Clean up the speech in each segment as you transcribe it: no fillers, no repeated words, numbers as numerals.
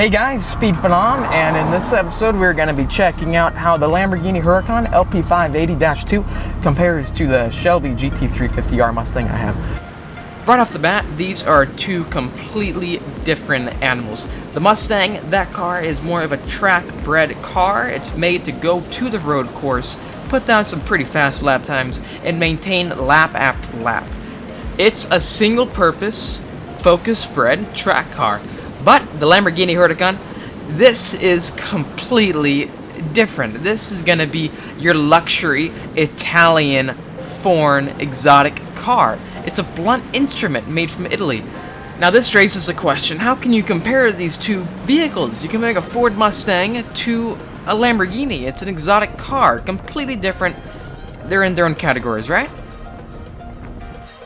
Hey guys, Speed Phenom, and in this episode we're going to be checking out how the Lamborghini Huracan LP580-2 compares to the Shelby GT350R Mustang I have. Right off the bat, these are two completely different animals. The Mustang, that car is more of a track-bred car. It's made to go to the road course, put down some pretty fast lap times, and maintain lap after lap. It's a single-purpose, focus-bred track car. But the Lamborghini Huracan, this is completely different. This is going to be your luxury Italian foreign exotic car. It's a blunt instrument made from Italy. Now this raises a question, how can you compare these two vehicles? You can make a Ford Mustang to a Lamborghini. It's an exotic car, completely different. They're in their own categories, right?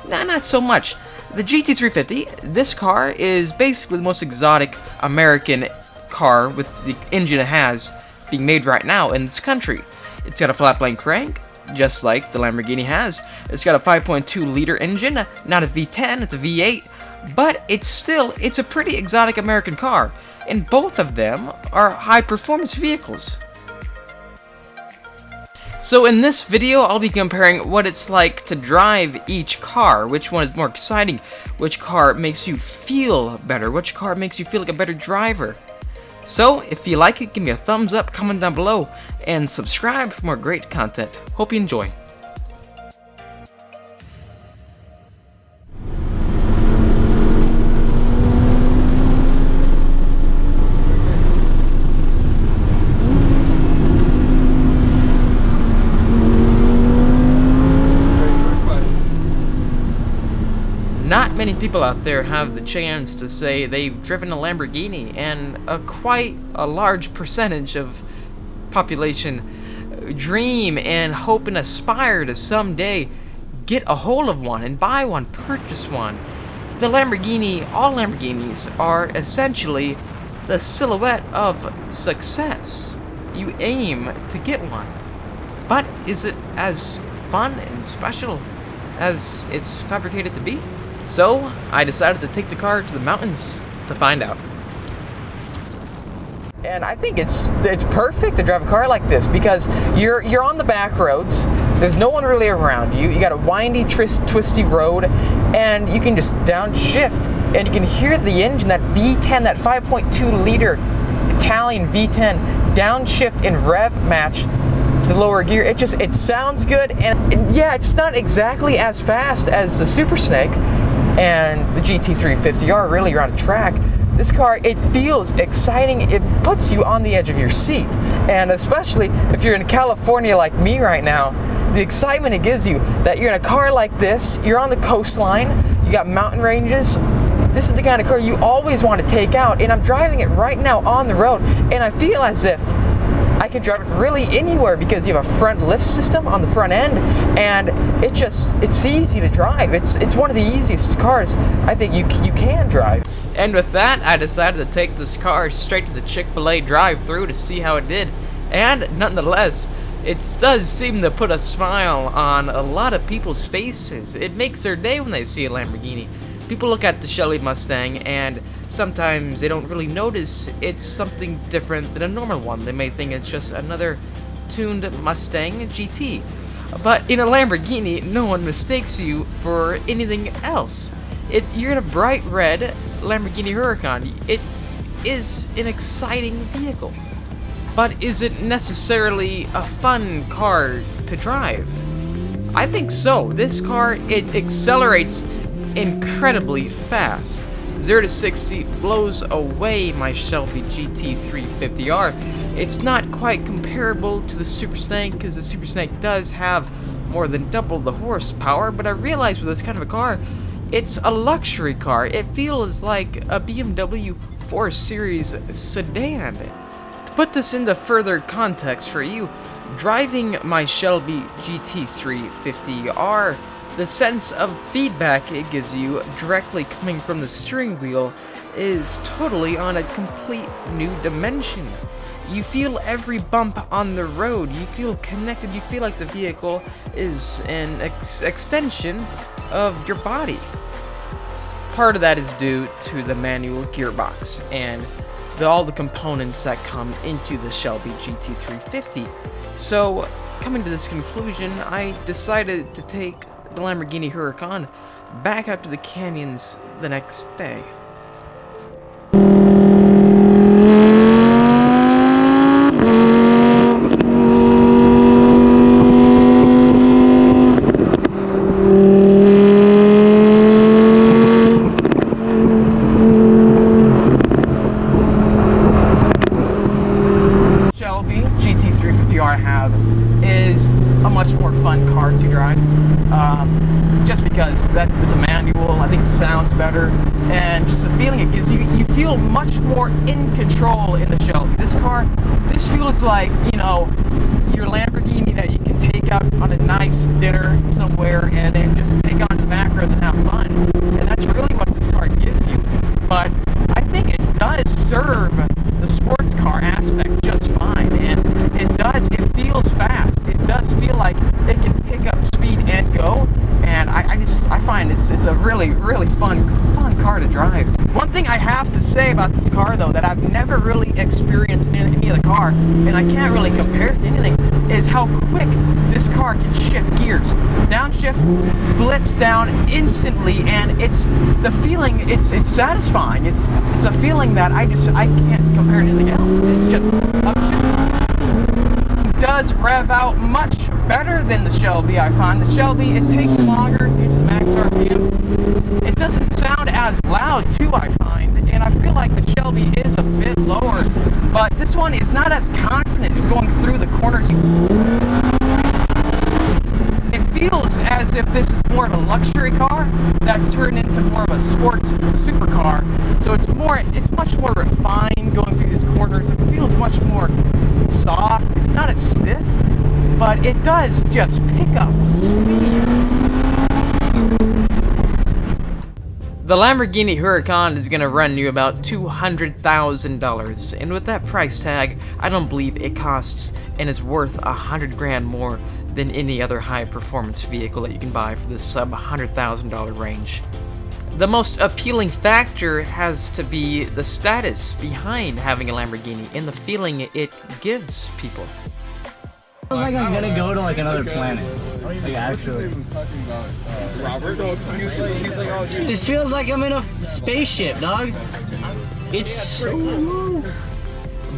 Nah, not so much. The GT350, this car is basically the most exotic American car with the engine it has being made right now in this country. It's got a flat plane crank, just like the Lamborghini has. It's got a 5.2 liter engine, not a V10, it's a V8, but it's a pretty exotic American car, and both of them are high performance vehicles. So in this video, I'll be comparing what it's like to drive each car, which one is more exciting, which car makes you feel better, which car makes you feel like a better driver. So if you like it, give me a thumbs up, comment down below, and subscribe for more great content. Hope you enjoy. Not many people out there have the chance to say they've driven a Lamborghini, and quite a large percentage of population dream and hope and aspire to someday get a hold of one and buy one, purchase one. The Lamborghini, all Lamborghinis are essentially the silhouette of success. You aim to get one. But is it as fun and special as it's fabricated to be? So, I decided to take the car to the mountains to find out. And I think it's perfect to drive a car like this because you're on the back roads. There's no one really around you. You got a windy, twisty road, and you can just downshift, and you can hear the engine, that V10, that 5.2 liter Italian V10, downshift and rev match to the lower gear. It sounds good, and yeah, it's not exactly as fast as the Super Snake and the GT350R. Really, you're on a track. This car, it feels exciting. It puts you on the edge of your seat, and especially if you're in California like me right now, the excitement it gives you that you're in a car like this, you're on the coastline, you got mountain ranges. This is the kind of car you always want to take out, and I'm driving it right now on the road, and I feel as if I can drive it really anywhere because you have a front lift system on the front end, and it's easy to drive. It's one of the easiest cars I think you can drive. And with that, I decided to take this car straight to the Chick-fil-A drive-thru to see how it did, and nonetheless, it does seem to put a smile on a lot of people's faces. It makes their day when they see a Lamborghini. People look at the Shelby Mustang and sometimes they don't really notice it's something different than a normal one. They may think it's just another tuned Mustang GT. But in a Lamborghini, no one mistakes you for anything else. You're in a bright red Lamborghini Huracan. It is an exciting vehicle. But is it necessarily a fun car to drive? I think so. This car, it accelerates incredibly fast. 0 to 60 blows away my Shelby GT350R. It's not quite comparable to the Super Snake because the Super Snake does have more than double the horsepower, but I realize with this kind of a car, it's a luxury car. It feels like a BMW 4 Series sedan. To put this into further context for you, driving my Shelby GT350R, the sense of feedback it gives you directly coming from the steering wheel is totally on a complete new dimension. You feel every bump on the road, you feel connected, you feel like the vehicle is an extension of your body. Part of that is due to the manual gearbox, and all the components that come into the Shelby GT350. So, coming to this conclusion, I decided to take the Lamborghini Huracan back out to the canyons the next day. Shelby GT350R I have is a much more fun car to drive, just because it's a manual. I think it sounds better, and just the feeling it gives you, you feel much more in control in the Shelby. This feels like, you know, your Lamborghini that you can take out on a nice dinner somewhere and then just take on the back roads and have fun. And that's really what this car gives you. But I think it does serve the sports car aspect just fine, and it feels fast. It does feel like it can pick up speed and go, and I find it's a really fun car to drive. One thing I have to say about this car though that I've never really experienced in any other car, and I can't really compare it to anything, is how quick this car can shift gears. Downshift, blips down instantly, and it's the feeling, it's satisfying. It's a feeling that I can't compare to anything else. It's just upshift. Does rev out much better than the Shelby, I find. The Shelby, it takes longer due to the max RPM. It doesn't sound as loud too, I find, and I feel like the Shelby is a bit lower, but this one is not as confident in going through the corners. It feels as if this is more of a luxury car that's turned into more of a sports supercar. So it's much more refined going through these corners. It feels much more soft. It's not as stiff, but it does just pick up speed. The Lamborghini Huracan is going to run you about $200,000, and with that price tag, I don't believe it costs and is worth $100,000 more than any other high-performance vehicle that you can buy for the sub-$100,000 range. The most appealing factor has to be the status behind having a Lamborghini and the feeling it gives people. It feels like I'm gonna go to like another planet. Like actually. This feels like I'm in a spaceship, dog. It's so...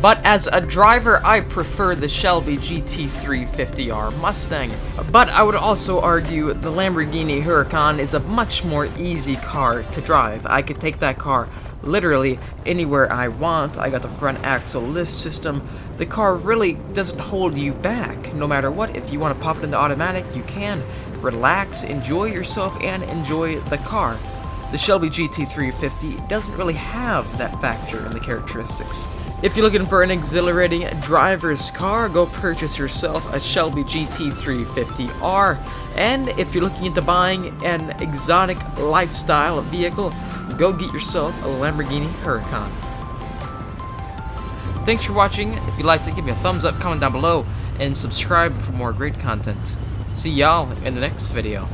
But as a driver, I prefer the Shelby GT350R Mustang. But I would also argue the Lamborghini Huracan is a much more easy car to drive. I could take that car literally anywhere I want. I got the front axle lift system. The car really doesn't hold you back, no matter what. If you want to pop it into automatic, you can. Relax, enjoy yourself, and enjoy the car. The Shelby GT350 doesn't really have that factor in the characteristics. If you're looking for an exhilarating driver's car, go purchase yourself a Shelby GT350R. And if you're looking into buying an exotic lifestyle vehicle, go get yourself a Lamborghini Huracan. Thanks for watching. If you liked it, give me a thumbs up, comment down below, and subscribe for more great content. See y'all in the next video.